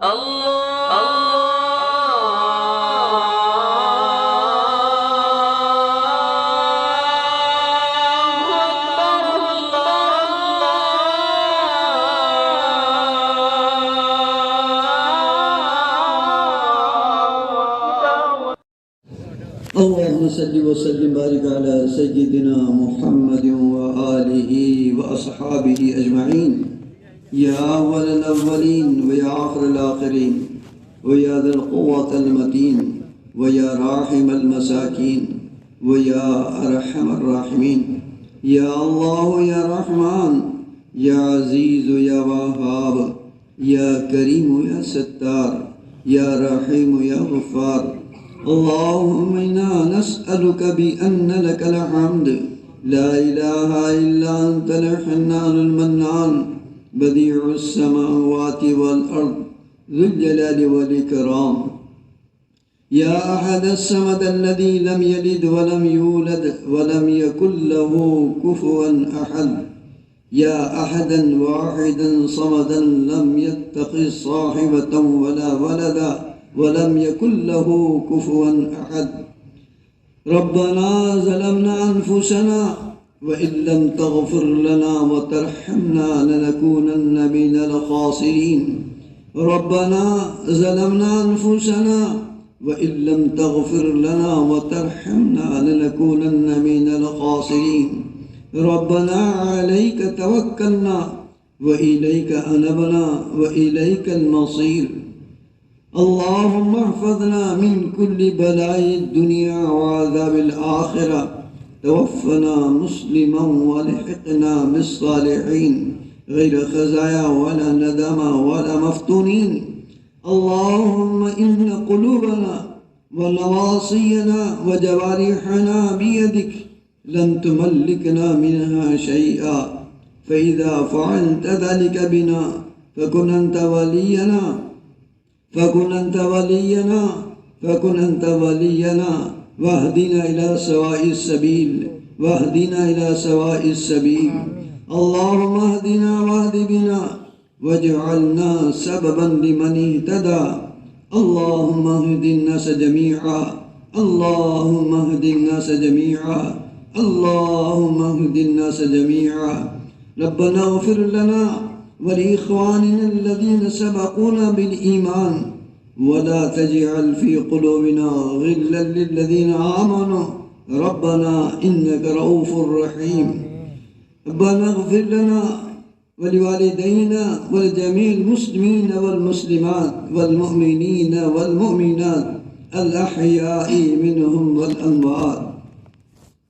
اللهم صل وسلم بارك على سيدنا محمد وآله وأصحابه أجمعين يا أول الأولين ويا آخر الآخرين ويا ذا القوة المتين ويا راحم المساكين ويا أرحم الراحمين يا الله يا رحمن يا عزيز يا وهاب يا كريم يا ستار يا رحيم يا غفار اللهم إنا نسألك بأن لك الحمد لا إله إلا أنت الحنان المنان بديع السماوات والأرض ذو الجلال والإكرام يا أحد الصمد الذي لم يلد ولم يولد ولم يكن له كفوا أحد يا أحدا واحدا صمدا لم يتخذ صاحبة ولا ولدا ولم يكن له كفوا أحد ربنا ظلمنا أنفسنا وإن لم تغفر لنا وترحمنا لنكونن من الخاسرين ربنا ظلمنا أنفسنا وإن لم تغفر لنا وترحمنا لنكونن من الخاسرين ربنا عليك توكلنا وإليك أنبنا وإليك المصير اللهم احفظنا من كل بلاء الدنيا وعذاب الآخرة توفنا مسلما والحقنا بالصالحين غير خزايا ولا ندما ولا مفتونين اللهم إن قلوبنا ونواصينا وجوارحنا بيدك لن تملكنا منها شيئا فإذا فعلت ذلك بنا فكن أنت ولينا واهدنا إلى سواء السبيل اللهم اهدنا واهد بنا واجعلنا سببا لمن اهتدى اللهم اهد الناس جميعا اللهم اهد الناس جميعا اللهم اهد الناس جميعا ربنا اغفر لنا ولإخواننا الذين سبقونا بالإيمان ولا تجعل في قلوبنا غلا للذين آمنوا ربنا إنك رؤوف رحيم ربنا اغفر لنا ولوالدينا ولجميع المسلمين والمسلمات والمؤمنين والمؤمنات الأحياء منهم والأموات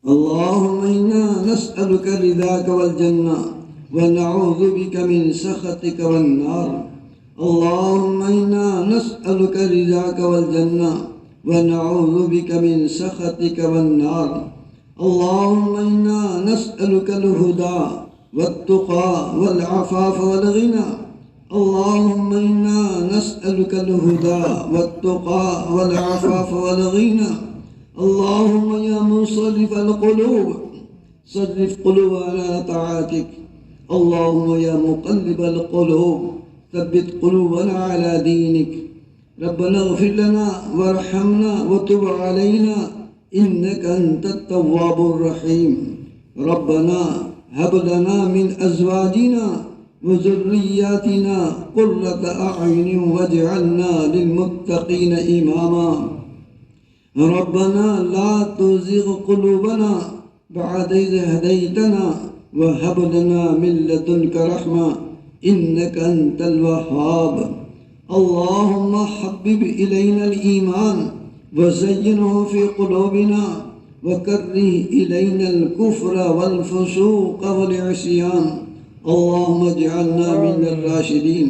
اللهم إنا نسألك رضاك والجنة ونعوذ بك من سخطك والنار اللهم إنا نسألك رضاك والجنة ونعوذ بك من سخطك والنار اللهم إنا نسألك الهدى والتقى والعفاف والغنى اللهم إنا نسألك الهدى والتقى والعفاف والغنى اللهم يا مصرف القلوب صرف قلوبنا على طاعتك اللهم يا مقلب القلوب ثبت قلوبنا على دينك ربنا اغفر لنا وارحمنا وتب علينا إنك أنت التواب الرحيم ربنا هب لنا من أزواجنا وذرياتنا قرة أعين واجعلنا للمتقين إماما ربنا لا تزغ قلوبنا بعد إذ هديتنا وهب لنا من لدنك رحمة إنك أنت الوهاب اللهم حبب إلينا الإيمان وزينه في قلوبنا وكره إلينا الكفر والفسوق والعصيان اللهم اجعلنا من الراشدين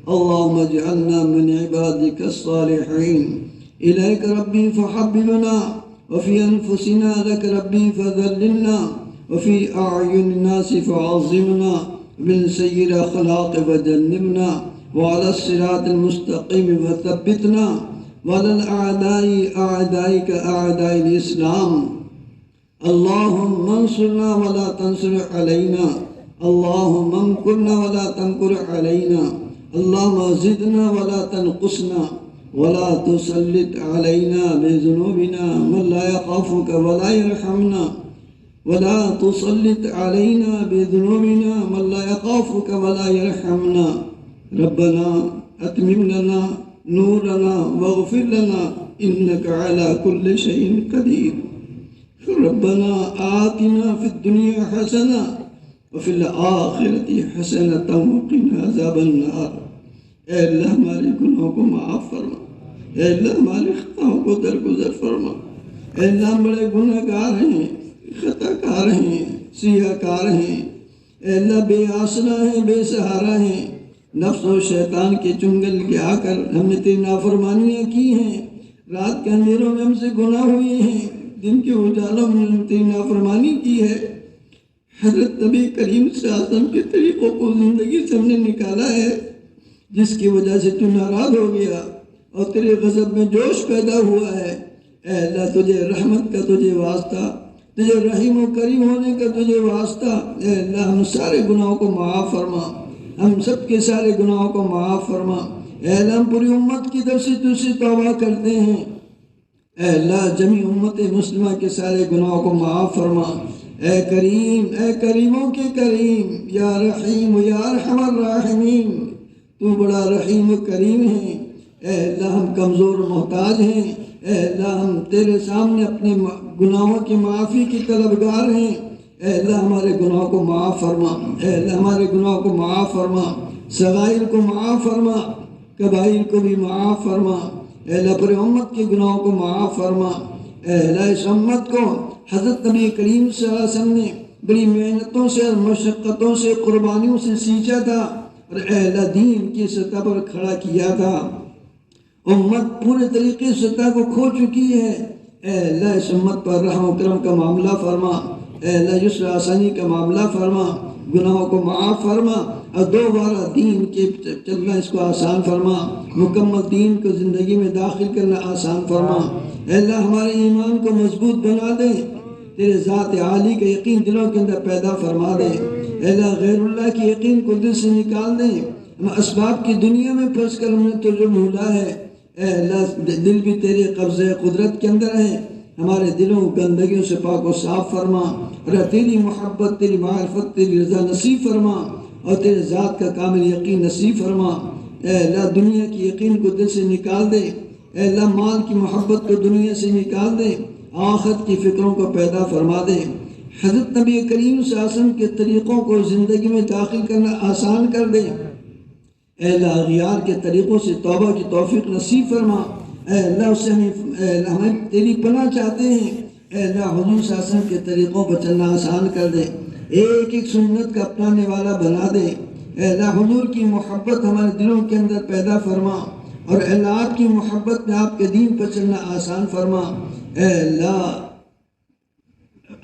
اللهم اجعلنا من عبادك الصالحين إليك ربي فحببنا وفي أنفسنا لك ربي فذللنا وفي أعين الناس فعظمنا من سيء الأخلاق فجنبنا وعلى الصراط المستقيم فثبتنا وعلى الأعداء أعدائك أعداء الإسلام اللهم انصرنا ولا تنصر علينا اللهم امكرنا ولا تمكر علينا اللهم زدنا ولا تنقصنا ولا تسلط علينا بذنوبنا من لا يخافك ولا يرحمنا ولا تسلط علينا بذنوبنا من لا يخافك ولا يرحمنا ربنا أتمم لنا نورنا واغفر لنا إنك على كل شيء قدير ربنا آتنا في الدنيا حسنة وفي الآخرة حسنة وقنا عذاب النار۔ اے اللہ ہمارے گناہوں کو معاف فرما، اے اللہ ہمارے خطاؤں کو درگزر فرما۔ اے اللہ ہم بڑے گناہ گار ہیں، خطا کار ہیں، سیاہ کار ہیں، اے اللہ بے آسرا ہیں، بے سہارا ہیں، نفس و شیطان کے چنگل کے آ کر ہم نے تیری نافرمانیاں کی ہیں، رات کے اندھیروں میں ہم سے گناہ ہوئے ہیں، دن کے اجالوں میں ہم نے تیری نافرمانی کی ہے۔ حضرت نبی کریم صلی اللہ علیہ وسلم کے طریقوں کو زندگی سے ہم نے نکالا ہے، جس کی وجہ سے تو ناراض ہو گیا اور تیرے غضب میں جوش پیدا ہوا ہے۔ اے اللہ تجھے رحمت کا تجھے واسطہ، تجھے رحیم و کریم ہونے کا تجھے واسطہ، اے اللہ ہم سارے گناہوں کو معاف فرما، ہم سب کے سارے گناہوں کو معاف فرما۔ اے اللہ ہم پوری امت کی طرف سے تجھ سے توبہ کرتے ہیں، اے اللہ جمی امت مسلمہ کے سارے گناہوں کو معاف فرما۔ اے کریم، اے کریموں کے کریم، یا رحیم یا ارحم الراحمین، تو بڑا رحیم و کریم ہے۔ اے اللہ ہم کمزور محتاج ہیں، اے اللہ ہم تیرے سامنے اپنے گناہوں کی معافی کی طلبگار ہیں۔ اے اللہ ہمارے گناہوں کو معاف فرما، اے اللہ ہمارے گناہوں کو معاف فرما، صغائر کو معاف فرما، کبائر کو بھی معاف فرما۔ اے اللہ پورے امت کے گناہوں کو معاف فرما۔ اے اللہ اس امت کو حضرت نبی کریم صلی اللہ علیہ وسلم نے بڑی محنتوں سے اور مشقتوں سے قربانیوں سے سینچا تھا اور اے اللہ دین کی سطح پر کھڑا کیا تھا۔ امت پورے طریقے سطح کو کھو چکی ہے، اے اللہ اس امت پر رحم و کرم کا معاملہ فرما، اے اللہ یسر آسانی کا معاملہ فرما، گناہوں کو معاف فرما اور دوبارہ دین کے چلنا اس کو آسان فرما، مکمل دین کو زندگی میں داخل کرنا آسان فرما۔ اے اللہ ہمارے ایمان کو مضبوط بنا دے، تیرے ذات عالی کا یقین دلوں کے اندر پیدا فرما دے۔ اے اللہ غیر اللہ کی یقین کو دل سے نکال دے، ہم اسباب کی دنیا میں پھنس کر ہم نے تجھے بھولا ہے۔ اے اللہ دل بھی تیرے قبضہ قدرت کے اندر ہے، ہمارے دلوں گندگیوں سے پاک و صاف فرما اور تیری محبت، تیری معرفت، تیری رضا نصیب فرما اور تیرے ذات کا کامل یقین نصیب فرما۔ اے اللہ دنیا کی یقین کو دل سے نکال دے، اے اللہ مال کی محبت کو دنیا سے نکال دے، آخرت کی فکروں کو پیدا فرما دے، حضرت نبی کریم صلی اللہ علیہ وسلم کے طریقوں کو زندگی میں داخل کرنا آسان کر دے۔ اے اللہ اغیار کے طریقوں سے توبہ کی توفیق نصیب فرما۔ اے اللہ اس سے ہمیں تیری پناہ چاہتے ہیں، اے اللہ حضور صلی اللہ علیہ وسلم کے طریقوں پر چلنا آسان کر دے، ایک ایک سنت کا اپنانے والا بنا دے۔ اے اللہ حضور کی محبت ہمارے دلوں کے اندر پیدا فرما اور اے اللہ آپ کی محبت میں آپ کے دین پر چلنا آسان فرما۔ اے اللہ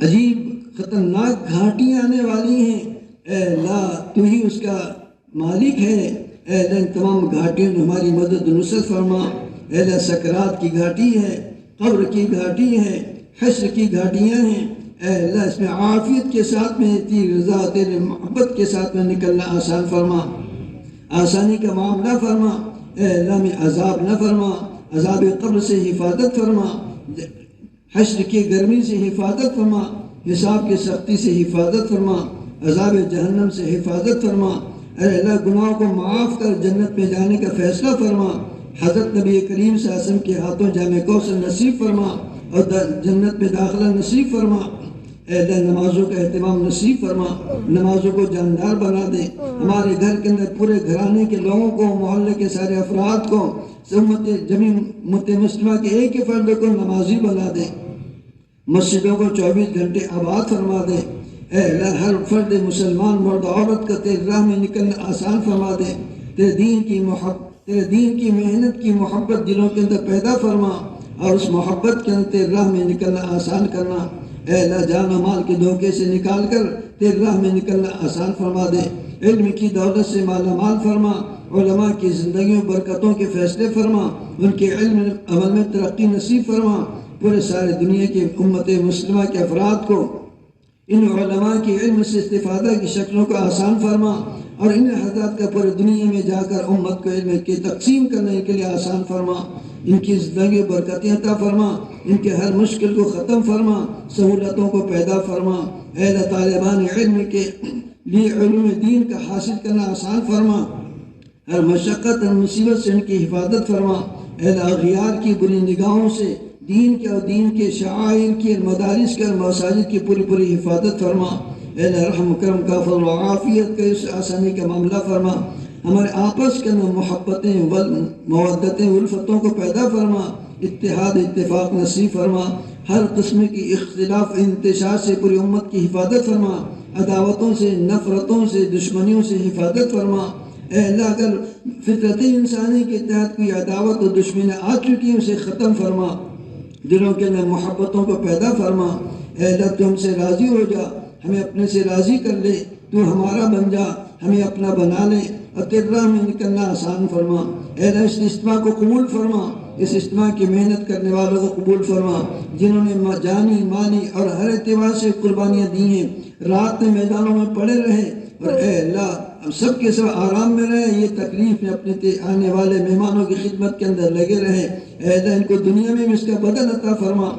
عجیب خطرناک گھاٹیاں آنے والی ہیں، اے اللہ تو ہی اس کا مالک ہے۔ اے اللہ ان تمام گھاٹیوں میں ہماری مدد و نصرت فرما۔ اے اللہ سکرات کی گھاٹی ہے، قبر کی گھاٹی ہے، حشر کی گھاٹیاں ہیں، اے اللہ اس میں عافیت کے ساتھ میں تیری رضا تیرے محبت کے ساتھ میں نکلنا آسان فرما، آسانی کا معاملہ فرما۔ اے اللہ میں عذاب نہ فرما، عذاب قبر سے حفاظت فرما، حشر کی گرمی سے حفاظت فرما، حساب کی سختی سے حفاظت فرما، عذاب جہنم سے حفاظت فرما۔ اے اللہ گناہوں کو معاف کر جنت میں جانے کا فیصلہ فرما، حضرت نبی کریم صلی اللہ علیہ وسلم کے ہاتھوں جامع کوثر نصیب فرما اور جنت میں داخلہ نصیب فرما۔ اے اللہ نمازوں کا اہتمام نصیب فرما، نمازوں کو جاندار بنا دے، ہمارے گھر کے اندر پورے گھرانے کے لوگوں کو، محلے کے سارے افراد کو، جمی امت مسلمہ کے ایک ہی فرد کو نمازی بنا دے، مسجدوں کو 24 گھنٹے آباد فرما دے۔ اے اللہ ہر فرد مسلمان مرد عورت کا تیرے راہ میں نکلنا آسان فرما دے، تیرے دین کی محنت کی محبت دلوں کے اندر پیدا فرما اور اس محبت کے اندر تیرے راہ میں نکلنا آسان کرنا۔ اے اللہ جان و مال کے دھوکے سے نکال کر تیرے راہ میں نکلنا آسان فرما دے، علم کی دولت سے مالا مال فرما، علماء کی زندگیوں برکتوں کے فیصلے فرما، ان کے علم عمل میں ترقی نصیب فرما، پورے سارے دنیا کی امت مسلمہ کے افراد کو ان علماء کے علم سے استفادہ کی شکلوں کو آسان فرما اور ان حضرات کا پورے دنیا میں جا کر امت کو علم کی تقسیم کرنے کے لیے آسان فرما، ان کی زندگی برکتیں عطا فرما، ان کے ہر مشکل کو ختم فرما، سہولتوں کو پیدا فرما۔ اے اللہ طالبان علم کے لیے علوم دین کا حاصل کرنا آسان فرما، ہر مشقت اور مصیبت سے ان کی حفاظت فرما۔ اے اللہ اغیار کی بری نگاہوں سے دین کے اور دین کے شعائر کی، مدارس کے اور مساجد کی پوری حفاظت فرما۔ اے اللہ رحم کرم کا فضل و عافیت کا اس آسانی کا معاملہ فرما، ہمارے آپس کے اندر محبتیں مودتیں الفتوں کو پیدا فرما، اتحاد اتفاق نصیب فرما، ہر قسم کی اختلاف انتشار سے پوری امت کی حفاظت فرما، عداوتوں سے نفرتوں سے دشمنیوں سے حفاظت فرما۔ اے اللہ اگر فطرت انسانی کے تحت کوئی عداوت و دشمنی آ چکی ہے اسے ختم فرما، دلوں کے اندر محبتوں کو پیدا فرما۔ اے اللہ تو ہم سے راضی ہو جا، ہمیں اپنے سے راضی کر لے، تو ہمارا بن جا، ہمیں اپنا بنا لے اور تیرے راہ میں نکلنا آسان فرما۔ اے اللہ اس اجتماع کو قبول فرما، اس اجتماع کی محنت کرنے والوں کو قبول فرما، جنہوں نے جانی مالی اور ہر اعتبار سے قربانیاں دی ہیں، رات میں میدانوں میں پڑے رہے، اور اے اللہ ہم سب کے سب آرام میں رہے، یہ تکلیف میں اپنے آنے والے مہمانوں کی خدمت کے اندر لگے رہے۔ اے اللہ ان کو دنیا میں بھی اس کا بدل عطا فرما،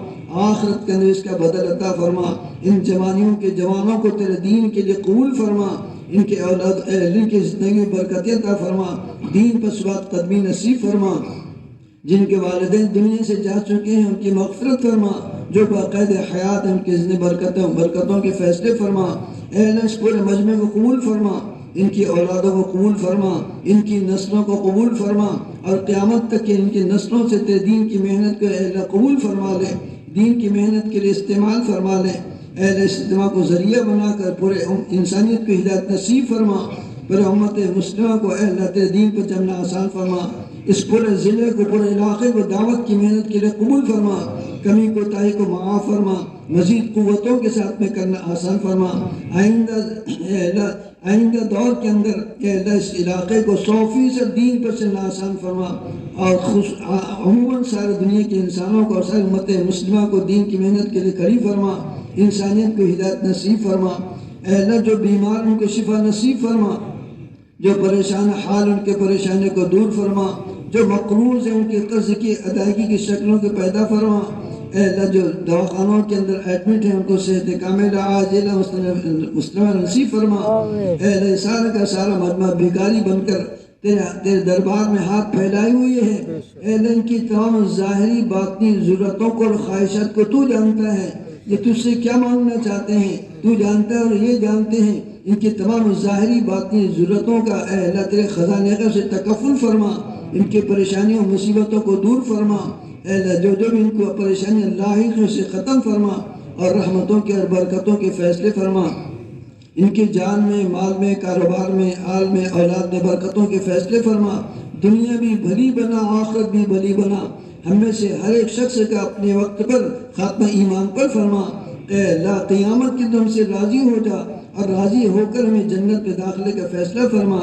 آخرت کے اندر اس کا بدل عطا فرما۔ ان جوانیوں کے جوانوں کو تیرے دین کے لیے قبول فرما، ان کے اولاد ان کی زندگی میں برکت عطا فرما، دین پر ثبات قدمی نصیب فرما۔ جن کے والدین دنیا سے جا چکے ہیں ان کی مغفرت فرما، جو باقاعدہ حیات ہیں ان کی زندگی برکتوں کے فیصلے فرما۔ اے اللہ اس پورے مجمع کو قبول فرما، ان کی اولادوں کو قبول فرما، ان کی نسلوں کو قبول فرما، اور قیامت تک ان کی نسلوں سے تیرے دین کی محنت کو اے اللہ قبول فرما لے، دین کی محنت کے لیے استعمال فرما لے۔ اے اللہ اس اجتماع کو ذریعہ بنا کر پورے انسانیت کو ہدایت نصیب فرما، پورے امت مسلمہ کو اے اللہ تیرے دین پر چلنا آسان فرما، اس پورے ضلع کو پورے علاقے کو دعوت کی محنت کے لیے قبول فرما، کمی کوتاہی کو معاف فرما، مزید قوتوں کے ساتھ میں کرنا آسان فرما۔ آئندہ دور کے اندر اے اللہ اس علاقے کو 100% دین پر چلنا آسان فرما، اور عموماً سارے دنیا کے انسانوں کو اور ساری امت مسلمہ کو دین کی محنت کے لیے کھڑی فرما، انسانیت کو ہدایت نصیب فرما۔ اے اللہ جو بیمار ان کو شفا نصیب فرما، جو پریشان حال ان کے پریشانی کو دور فرما، جو مقروض ہیں ان کے قرض کی ادائیگی کی شکلوں کو پیدا فرما۔ اے اللہ جو دواخانوں کے اندر ایڈمٹ ہیں ان کو صحت کاملہ عاجلہ مستمر نصیب فرما۔ اے اللہ سارا کا سارا مجمع بھکاری بن کر تیرے دربار میں ہاتھ پھیلائے ہوئے ہیں۔ اے اللہ ان کی تمام ظاہری باطنی ضرورتوں کو اور خواہشات کو تو جانتا ہے، یہ تجھ سے کیا مانگنا چاہتے ہیں تو جانتا ہے، اور یہ جانتے ہیں ان کی تمام ظاہری باطنی ضرورتوں کا اے اللہ تیرے خزانے سے تکفل فرما، ان کی پریشانیوں مصیبتوں کو دور فرما۔ اے اللہ جو بھی ان کو پریشانیاں لاحق ہیں اسے ختم فرما، اور رحمتوں کے اور برکتوں کے فیصلے فرما، ان کی جان میں، مال میں، کاروبار میں، آل میں، اولاد میں برکتوں کے فیصلے فرما، دنیا بھی بھلی بنا آخرت بھی بھلی بنا، ہم میں سے ہر ایک شخص کا اپنے وقت پر خاتمہ ایمان پر فرما۔ اے اللہ قیامت کے دن سے راضی ہو جا، اور راضی ہو کر ہمیں جنت میں داخلے کا فیصلہ فرما،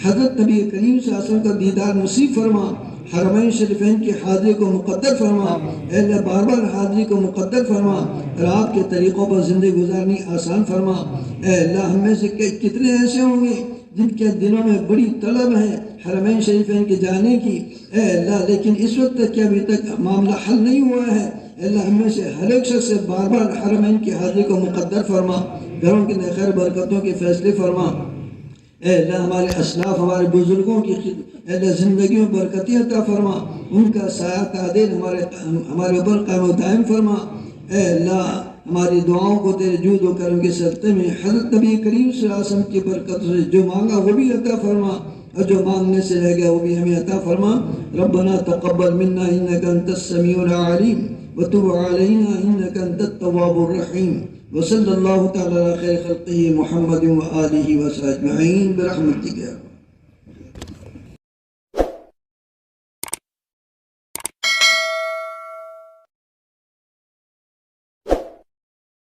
حضرت نبی کریم صلی اللہ علیہ وسلم کا دیدار نصیب فرما، حرمین شریفین کی حاضری کو مقدر فرما، اے اللہ بار بار حاضری کو مقدر فرما، اور آپ کے طریقوں پر زندگی گزارنی آسان فرما۔ اے اللہ ہم میں سے کتنے ایسے ہوں گے جن کے دلوں میں بڑی طلب ہے حرمین شریفین کے جانے کی، اے اللہ لیکن اس وقت تک کہ ابھی تک معاملہ حل نہیں ہوا ہے۔ اے اللہ ہم میں سے ہر ایک شخص سے بار بار حرمین کی حاضری کو مقدر فرما، گھروں کے خیر برکتوں کے فیصلے فرما۔ اے اللہ ہمارے اسلاف ہمارے بزرگوں کی اے اللہ زندگیوں برکتی عطا فرما، ان کا سایہ تعدیل ہمارے اوپر قائم و دائم فرما۔ اے اللہ ہماری دعاؤں کو تیرے جود و کرم کے صدقے میں حضرت نبی کریم صلی اللہ علیہ وسلم کی برکت سے جو مانگا وہ بھی عطا فرما، اور جو مانگنے سے رہ گیا وہ بھی ہمیں عطا فرما۔ ربنا تقبل منا انك انت السميع العليم وتب علينا انك انت التواب الرحيم، وصلی اللہ تعالی علی خیر خلقہ محمد وآلہ وصحبہ اجمعین برحمتک۔